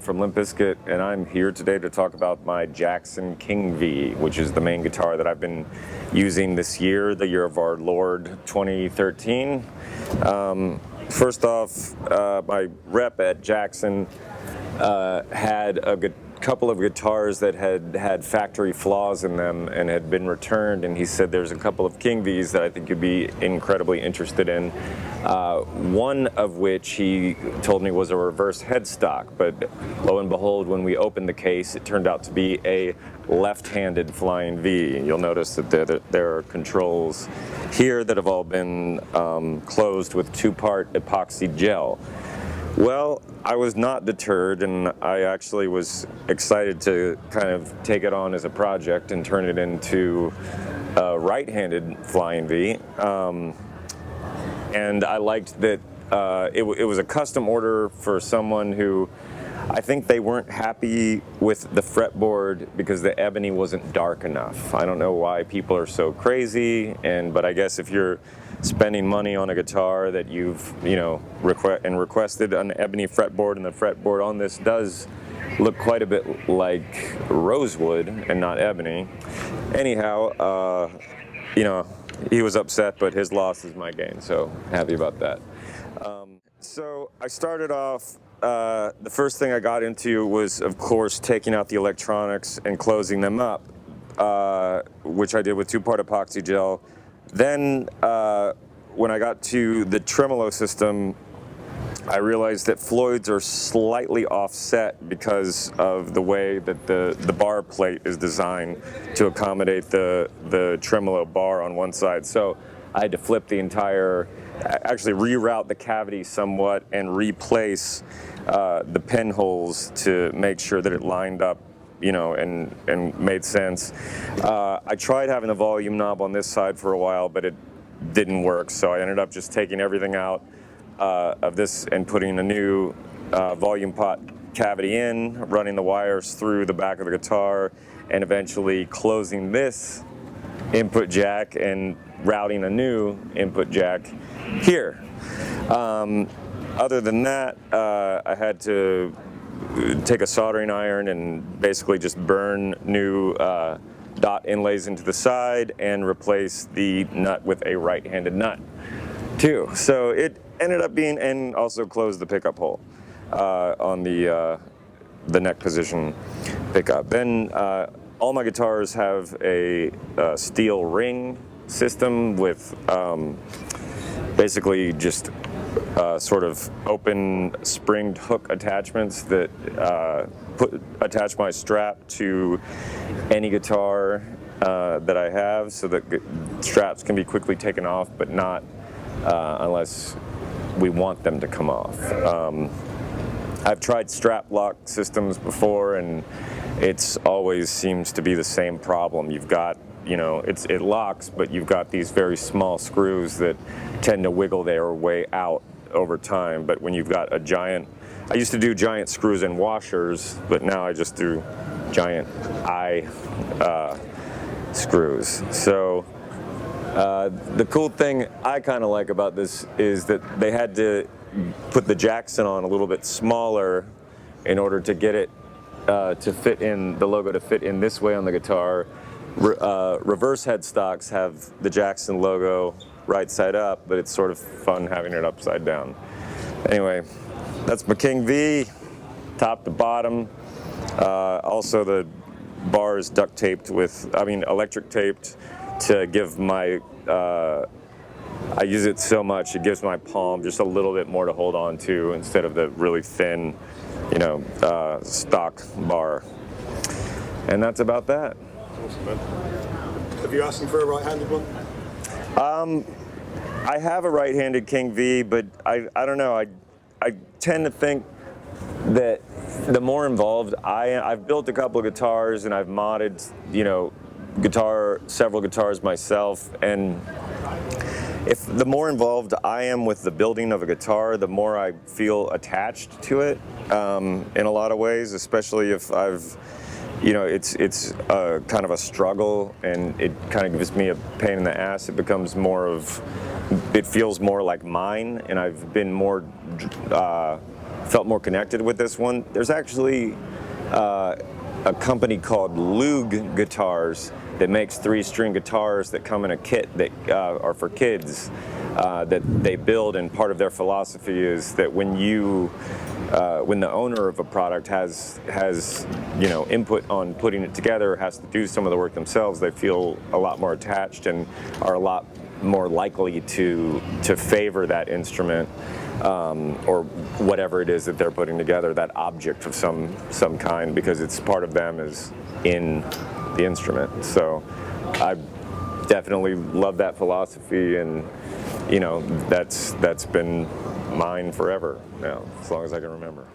from Limp Bizkit, and I'm here today to talk about my Jackson King V, which is the main guitar that I've been using this year, the year of our Lord 2013. First off, my rep at Jackson had a couple of guitars that had factory flaws in them and had been returned, and he said there's a couple of King Vs that I think you'd be incredibly interested in. One of which he told me was a reverse headstock, but lo and behold, when we opened the case, it turned out to be a left-handed flying V. You'll notice that there are controls here that have all been closed with two-part epoxy gel. Well, I was not deterred, and I actually was excited to kind of take it on as a project and turn it into a right-handed flying V. And I liked that it was a custom order for someone who, I think they weren't happy with the fretboard because the ebony wasn't dark enough. I don't know why people are so crazy, but I guess if you're spending money on a guitar that you've requested an ebony fretboard, and the fretboard on this does look quite a bit like rosewood and not ebony. Anyhow, he was upset, but his loss is my gain, so happy about that. So I started off, the first thing I got into was, of course, taking out the electronics and closing them up, which I did with two-part epoxy gel. Then when I got to the tremolo system, I realized that Floyd's are slightly offset because of the way that the bar plate is designed to accommodate the tremolo bar on one side. So I had to flip the actually reroute the cavity somewhat and replace the pinholes to make sure that it lined up, and made sense. I tried having a volume knob on this side for a while, but it didn't work, so I ended up just taking everything out of this and putting a new volume pot cavity in, running the wires through the back of the guitar, and eventually closing this input jack and routing a new input jack here. Other than that, I had to take a soldering iron and basically just burn new dot inlays into the side and replace the nut with a right-handed nut too. So it ended up being, and also close the pickup hole on the neck position pickup. Then all my guitars have a steel ring system with basically just sort of open springed hook attachments that attach my strap to any guitar that I have, so that straps can be quickly taken off, but not unless we want them to come off. I've tried strap lock systems before, and it's always seems to be the same problem. You've got, it locks, but you've got these very small screws that tend to wiggle their way out over time. But when you've got I used to do giant screws and washers, but now I just do giant screws. So the cool thing I kind of like about this is that they had to put the Jackson on a little bit smaller in order to get it to fit in, the logo to fit in this way on the guitar. Reverse headstocks have the Jackson logo right side up, but it's sort of fun having it upside down. Anyway, that's my King V, top to bottom. Also the bar is duct taped electric taped to give my, I use it so much, it gives my palm just a little bit more to hold on to instead of the really thin, stock bar. And that's about that. Awesome, man. Have you asked him for a right-handed one? I have a right-handed King V, but I don't know. I tend to think that the more involved I've built a couple of guitars and I've modded, several guitars myself, and if the more involved I am with the building of a guitar, the more I feel attached to it in a lot of ways, especially if it's kind of a struggle and it kind of gives me a pain in the ass. It feels more like mine, and I've been more felt more connected with this one. There's actually a company called Loog Guitars that makes 3-string guitars that come in a kit that are for kids that they build, and part of their philosophy is that when the owner of a product has input on putting it together, has to do some of the work themselves, they feel a lot more attached and are a lot more likely to favor that instrument or whatever it is that they're putting together, that object of some kind, because it's part of them is in the instrument. So I definitely love that philosophy, and that's been mine forever now, as long as I can remember.